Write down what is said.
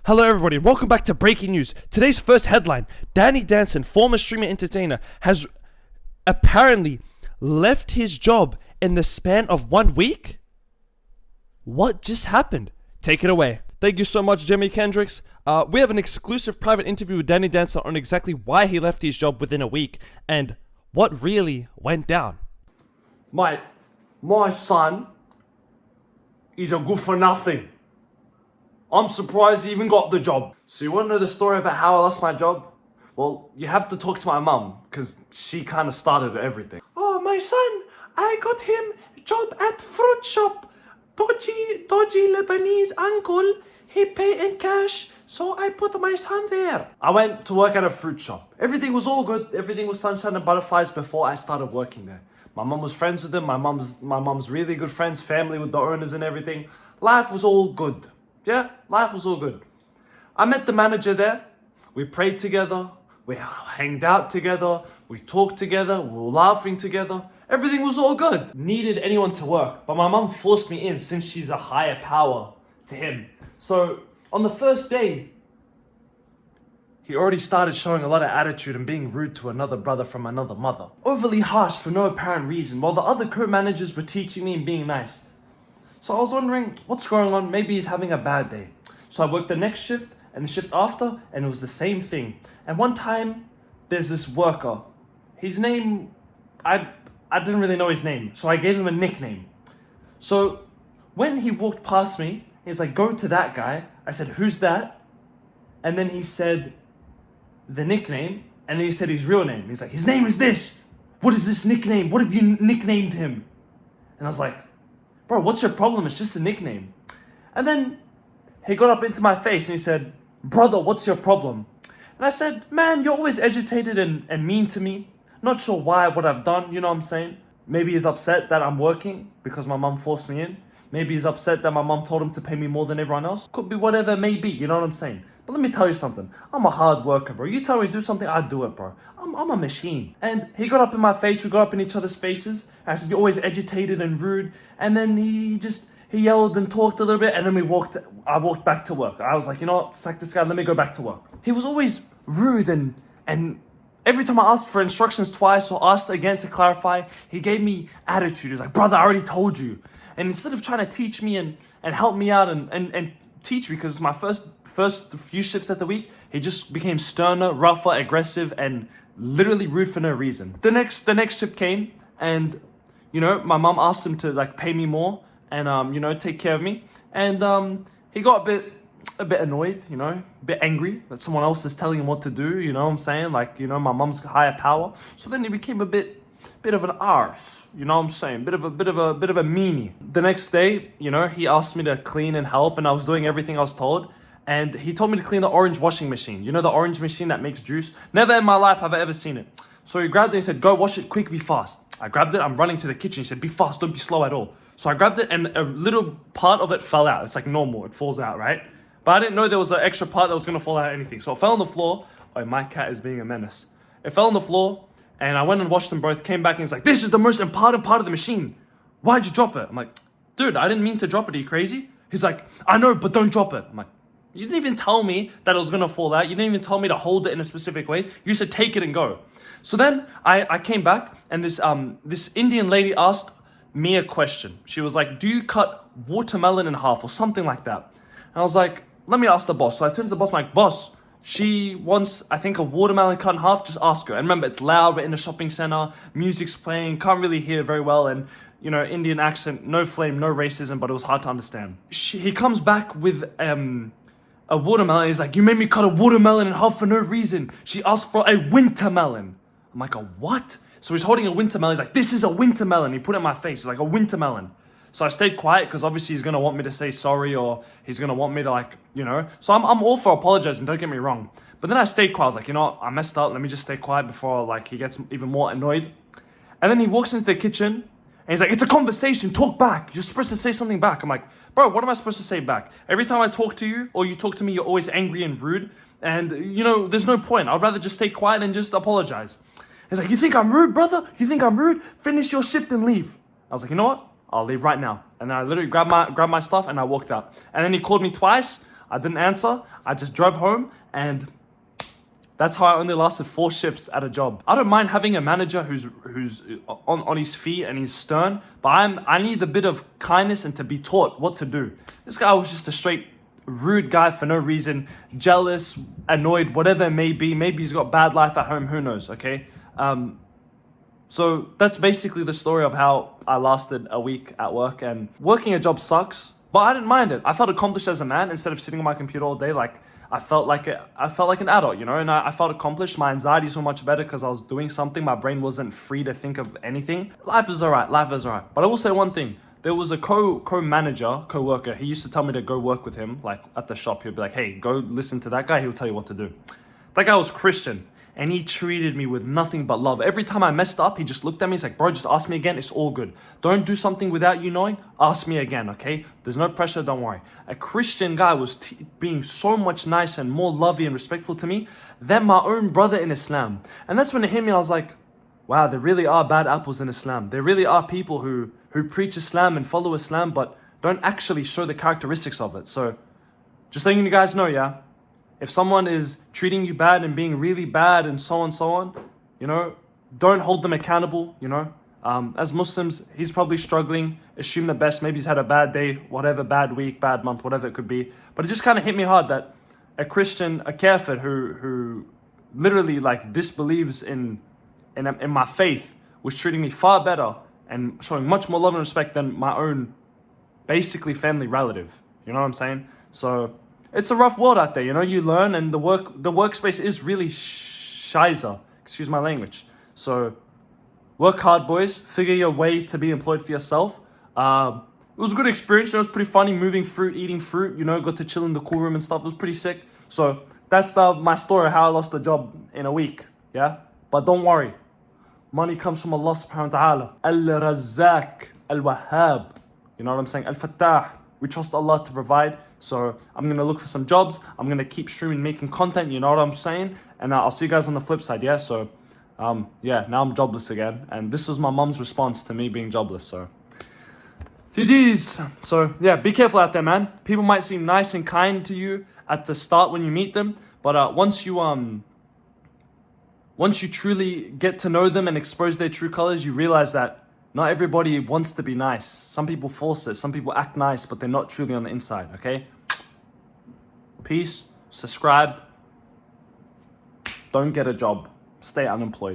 Hello everybody and welcome back to Breaking News. Today's first headline: Danny Danson, former streamer entertainer, has apparently left his job in the span of 1 week? What just happened? Take it away. Thank you so much, Jimmy Kendricks. We have an exclusive private interview with Danny Danson on exactly why he left his job within a week and what really went down. Mate, my son is a good for nothing. I'm surprised he even got the job. So you want to know the story about how I lost my job? Well, you have to talk to my mum, because she kind of started everything. Oh, my son, I got him a job at fruit shop. Dodgy Lebanese uncle, he pay in cash, so I put my son there. I went to work at a fruit shop. Everything was all good. Everything was sunshine and butterflies before I started working there. My mum was friends with them. My mum's really good friends, family with the owners and everything. Life was all good. Yeah, life was all good. I met the manager there. We prayed together. We hanged out together. We talked together. We were laughing together. Everything was all good. Needed anyone to work, but my mum forced me in since she's a higher power to him. So on the first day, he already started showing a lot of attitude and being rude to another brother from another mother. Overly harsh for no apparent reason, while the other co-managers were teaching me and being nice. So I was wondering, what's going on? Maybe he's having a bad day. So I worked the next shift and the shift after, and it was the same thing. And one time, there's this worker. His name, I didn't really know his name, so I gave him a nickname. So when he walked past me, he's like, go to that guy. I said, who's that? And then he said the nickname, and then he said his real name. He's like, his name is this. What is this nickname? What have you nicknamed him? And I was like, bro, what's your problem? It's just a nickname. And then he got up into my face and he said, brother, what's your problem? And I said, man, you're always agitated and mean to me. Not sure why, what I've done, you know what I'm saying? Maybe he's upset that I'm working because my mum forced me in. Maybe he's upset that my mum told him to pay me more than everyone else. Could be whatever it may be, you know what I'm saying? But let me tell you something. I'm a hard worker, bro. You tell me to do something, I do it, bro. I'm a machine. And he got up in my face, we got up in each other's faces. And I said, you're always agitated and rude. And then he yelled and talked a little bit, and then I walked back to work. I was like, you know what, sack this guy, let me go back to work. He was always rude and every time I asked for instructions twice or asked again to clarify, he gave me attitude. He was like, brother, I already told you. And instead of trying to teach me and help me out and teach me, because it's my first few shifts at the week, he just became sterner, rougher, aggressive, and literally rude for no reason. The next shift came, and you know, my mom asked him to like pay me more and you know, take care of me. And he got a bit annoyed, you know, a bit angry that someone else is telling him what to do, you know what I'm saying? Like, you know, my mom's higher power. So then he became a bit of an arse, you know what I'm saying? Bit of a meanie. The next day, you know, he asked me to clean and help, and I was doing everything I was told. And he told me to clean the orange washing machine. You know, the orange machine that makes juice? Never in my life have I ever seen it. So he grabbed it and he said, go wash it quick, be fast. I grabbed it, I'm running to the kitchen. He said, be fast, don't be slow at all. So I grabbed it and a little part of it fell out. It's like normal, it falls out, right? But I didn't know there was an extra part that was gonna fall out or anything. So it fell on the floor. Oh, my cat is being a menace. It fell on the floor and I went and washed them both, came back and he's like, this is the most important part of the machine. Why'd you drop it? I'm like, dude, I didn't mean to drop it, are you crazy? He's like, I know, but don't drop it. I'm like, you didn't even tell me that it was gonna fall out. You didn't even tell me to hold it in a specific way. You said take it and go. So then I came back and this Indian lady asked me a question. She was like, do you cut watermelon in half or something like that? And I was like, let me ask the boss. So I turned to the boss, I'm like, boss, she wants, I think, a watermelon cut in half, just ask her. And remember, it's loud, we're in a shopping center, music's playing, can't really hear very well, and you know, Indian accent, no flame, no racism, but it was hard to understand. He comes back with a watermelon. He's like, you made me cut a watermelon in half for no reason. She asked for a winter melon. I'm like, a what? So he's holding a winter melon. He's like, this is a winter melon. He put it in my face. He's like, a winter melon. So I stayed quiet because obviously he's going to want me to say sorry, or he's going to want me to, like, you know. So I'm all for apologizing, don't get me wrong. But then I stayed quiet. I was like, you know what? I messed up. Let me just stay quiet before, like, he gets even more annoyed. And then he walks into the kitchen and he's like, it's a conversation. Talk back. You're supposed to say something back. I'm like, bro, what am I supposed to say back? Every time I talk to you or you talk to me, you're always angry and rude. And, you know, there's no point. I'd rather just stay quiet and just apologize. He's like, you think I'm rude, brother? You think I'm rude? Finish your shift and leave. I was like, you know what? I'll leave right now. And then I literally grabbed my stuff and I walked out. And then he called me twice. I didn't answer. I just drove home, and that's how I only lasted 4 shifts at a job. I don't mind having a manager who's on his feet and he's stern, but I need a bit of kindness and to be taught what to do. This guy was just a straight rude guy for no reason, jealous, annoyed, whatever it may be. Maybe he's got bad life at home, who knows, okay? So that's basically the story of how I lasted a week at work. And working a job sucks, but I didn't mind it. I felt accomplished as a man. Instead of sitting on my computer all day, like I felt like an adult, you know, and I felt accomplished. My anxiety was so much better because I was doing something. My brain wasn't free to think of anything. Life is alright. But I will say one thing. There was a co-worker. He used to tell me to go work with him, like at the shop. He'd be like, hey, go listen to that guy. He'll tell you what to do. That guy was Christian, and he treated me with nothing but love. Every time I messed up, he just looked at me. He's like, bro, just ask me again. It's all good. Don't do something without you knowing. Ask me again, okay? There's no pressure. Don't worry. A Christian guy was being so much nicer and more loving and respectful to me than my own brother in Islam. And that's when it hit me. I was like, wow, there really are bad apples in Islam. There really are people who preach Islam and follow Islam, but don't actually show the characteristics of it. So just letting you guys know, yeah, if someone is treating you bad and being really bad and so on, you know, don't hold them accountable, you know. As Muslims, he's probably struggling. Assume the best. Maybe he's had a bad day, whatever, bad week, bad month, whatever it could be. But it just kind of hit me hard that a Christian, a kafir who literally like disbelieves in my faith was treating me far better and showing much more love and respect than my own basically family relative. You know what I'm saying? So it's a rough world out there, you know. You learn, and the workspace is really shizer. Excuse my language. So work hard, boys. Figure your way to be employed for yourself. It was a good experience. It was pretty funny moving fruit, eating fruit, you know, got to chill in the cool room and stuff. It was pretty sick. So that's my story, how I lost a job in a week. Yeah? But don't worry. Money comes from Allah subhanahu wa ta'ala. Al-Razzaq, Al-Wahhab. You know what I'm saying? Al-Fattah. We trust Allah to provide. So I'm going to look for some jobs. I'm going to keep streaming, making content. You know what I'm saying? And I'll see you guys on the flip side. Yeah. So, yeah, now I'm jobless again. And this was my mom's response to me being jobless. So, GG's. So, yeah, be careful out there, man. People might seem nice and kind to you at the start when you meet them. But once you truly get to know them and expose their true colors, you realize that not everybody wants to be nice. Some people force it. Some people act nice, but they're not truly on the inside, okay? Peace. Subscribe. Don't get a job. Stay unemployed.